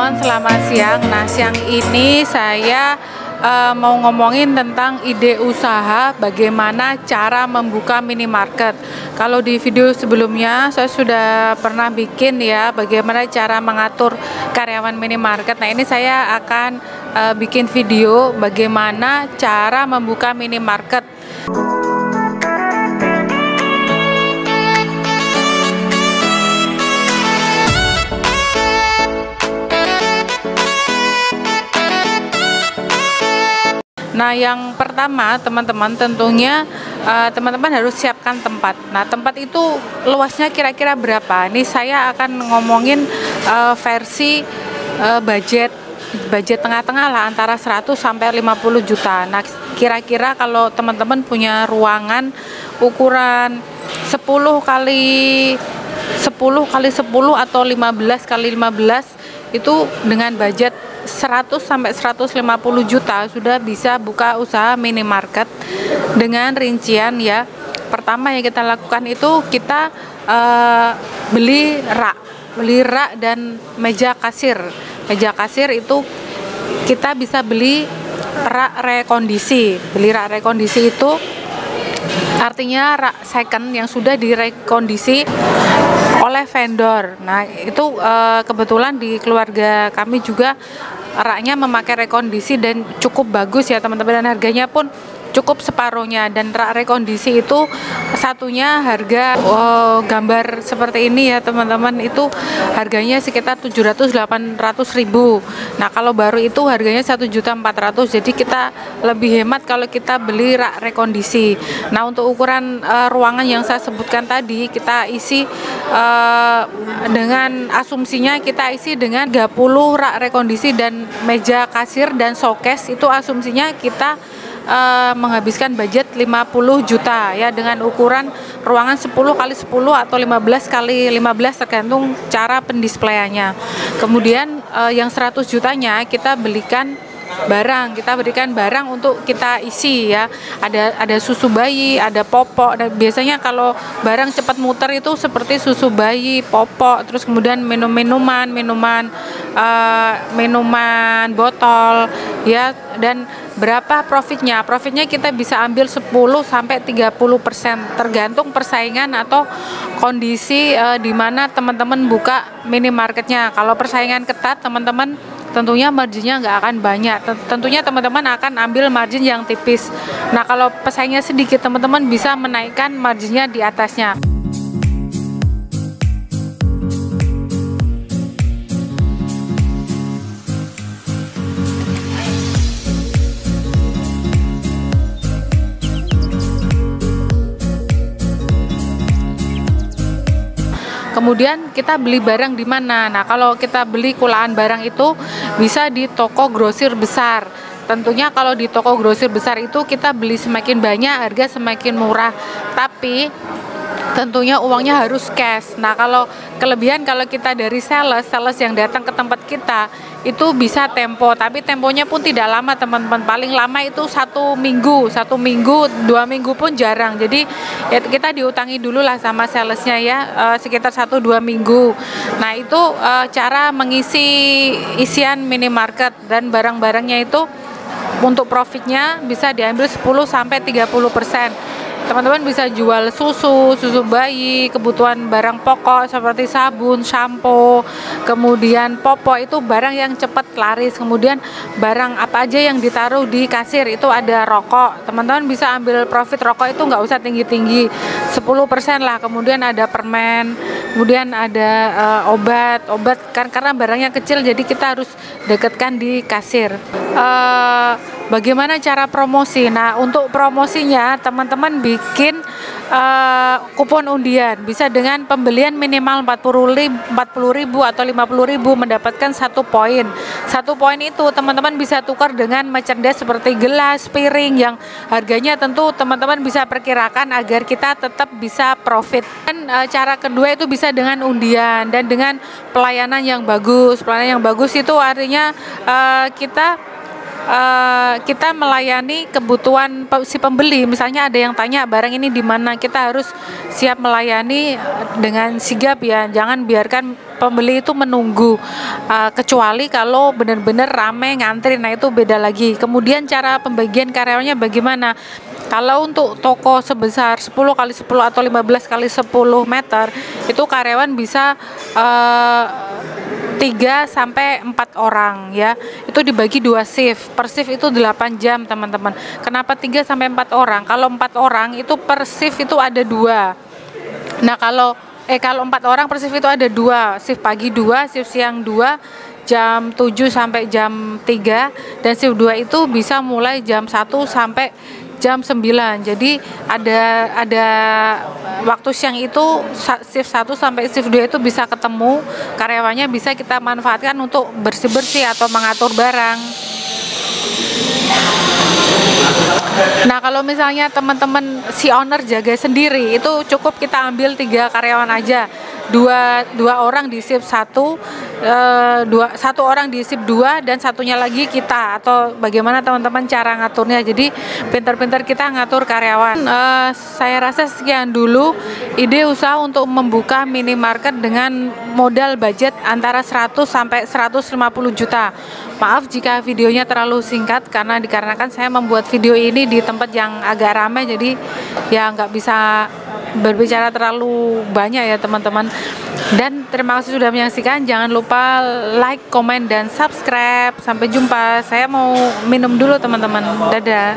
teman-teman, selamat siang. Nah, siang ini saya mau ngomongin tentang ide usaha bagaimana cara membuka minimarket. Kalau di video sebelumnya saya sudah pernah bikin ya bagaimana cara mengatur karyawan minimarket. Nah, ini saya akan bikin video bagaimana cara membuka minimarket. Nah, yang pertama teman-teman tentunya teman-teman harus siapkan tempat. Nah, tempat itu luasnya kira-kira berapa? Ini saya akan ngomongin versi budget tengah-tengah lah, antara 100 sampai 50 juta. Nah, kira-kira kalau teman-teman punya ruangan ukuran 10 kali 10 atau 15 kali 15 itu dengan budget 100 sampai 150 juta sudah bisa buka usaha minimarket dengan rincian ya. Pertama yang kita lakukan itu kita beli rak dan meja kasir. Meja kasir itu kita bisa beli rak rekondisi. Beli rak rekondisi itu artinya rak second yang sudah direkondisi oleh vendor. Nah, itu kebetulan di keluarga kami juga raknya memakai rekondisi dan cukup bagus ya teman-teman, dan harganya pun cukup separuhnya. Dan rak rekondisi itu satunya harga gambar seperti ini ya teman-teman, itu harganya sekitar 700-800 ribu. Nah, kalau baru itu harganya 1.400.000, jadi kita lebih hemat kalau kita beli rak rekondisi. Nah, untuk ukuran ruangan yang saya sebutkan tadi kita isi dengan asumsinya kita isi dengan 30 rak rekondisi dan meja kasir dan showcase, itu asumsinya kita menghabiskan budget 50 juta ya, dengan ukuran ruangan 10 kali 10 atau 15 kali 15 tergantung cara pendisplayannya. Kemudian yang 100 jutanya kita berikan barang untuk kita isi ya. Ada susu bayi, ada popok. Dan biasanya kalau barang cepat muter itu seperti susu bayi, popok, terus kemudian minuman botol ya. Dan berapa profitnya? Profitnya kita bisa ambil 10 sampai 30% tergantung persaingan atau kondisi di mana teman-teman buka minimarketnya. Kalau persaingan ketat teman-teman tentunya marginnya nggak akan banyak. Tentunya teman-teman akan ambil margin yang tipis. Nah, kalau pesaingnya sedikit teman-teman bisa menaikkan marginnya di atasnya. Kemudian kita beli barang di mana? Nah, kalau kita beli kulaan barang itu bisa di toko grosir besar. Tentunya kalau di toko grosir besar itu kita beli semakin banyak, harga semakin murah. Tapi tentunya uangnya harus cash. Nah, kalau kelebihan kalau kita dari sales yang datang ke tempat kita itu bisa tempo, tapi temponya pun tidak lama teman-teman. Paling lama itu 1 minggu, 2 minggu pun jarang. Jadi ya kita diutangi dulu lah sama salesnya ya, sekitar 1-2 minggu. Nah, itu cara mengisi isian minimarket, dan barang-barangnya itu untuk profitnya bisa diambil 10-30%. Teman-teman bisa jual susu bayi, kebutuhan barang pokok seperti sabun, sampo, kemudian popok, itu barang yang cepat laris. Kemudian barang apa aja yang ditaruh di kasir, itu ada rokok, teman-teman bisa ambil profit rokok itu nggak usah tinggi-tinggi, 10% lah. Kemudian ada permen, kemudian ada obat kan karena barangnya kecil jadi kita harus dekatkan di kasir. Bagaimana cara promosi? Nah, untuk promosinya teman-teman bikin kupon undian, bisa dengan pembelian minimal 40.000 atau 50.000 mendapatkan 1 poin. 1 poin itu teman-teman bisa tukar dengan merchandise seperti gelas, piring yang harganya tentu teman-teman bisa perkirakan agar kita tetap bisa profit. Dan cara kedua itu bisa dengan undian dan dengan pelayanan yang bagus. Pelayanan yang bagus itu artinya kita kita melayani kebutuhan si pembeli. Misalnya ada yang tanya barang ini di mana, kita harus siap melayani dengan sigap ya. Jangan biarkan pembeli itu menunggu, kecuali kalau benar-benar rame ngantri, nah itu beda lagi. Kemudian cara pembagian karyawannya bagaimana? Kalau untuk toko sebesar 10 kali 10 atau 15 kali 10 meter, itu karyawan bisa 3 sampai 4 orang ya. Itu dibagi 2 shift. Per shift itu 8 jam, teman-teman. Kenapa 3 sampai 4 orang? Kalau 4 orang itu per shift itu ada 2. Nah, kalau 4 orang per shift itu ada 2, shift pagi 2, shift siang 2, jam 7 sampai jam 3, dan shift 2 itu bisa mulai jam 1 sampai jam 9. Jadi ada waktu siang itu shift 1 sampai shift 2 itu bisa ketemu, karyawannya bisa kita manfaatkan untuk bersih-bersih atau mengatur barang. Nah, kalau misalnya teman-teman si owner jaga sendiri, itu cukup kita ambil 3 karyawan aja. Dua orang di shift 1, satu orang di shift 2, dan satunya lagi kita. Atau bagaimana teman-teman cara ngaturnya. Jadi pintar-pintar kita ngatur karyawan. Saya rasa sekian dulu ide usaha untuk membuka minimarket dengan modal budget antara 100 sampai 150 juta. Maaf jika videonya terlalu singkat, karena dikarenakan saya membuat video ini di tempat yang agak ramai, jadi ya nggak bisa berbicara terlalu banyak ya teman-teman. Dan terima kasih sudah menyaksikan. Jangan lupa like, komen, dan subscribe. Sampai jumpa. Saya mau minum dulu teman-teman. Dadah.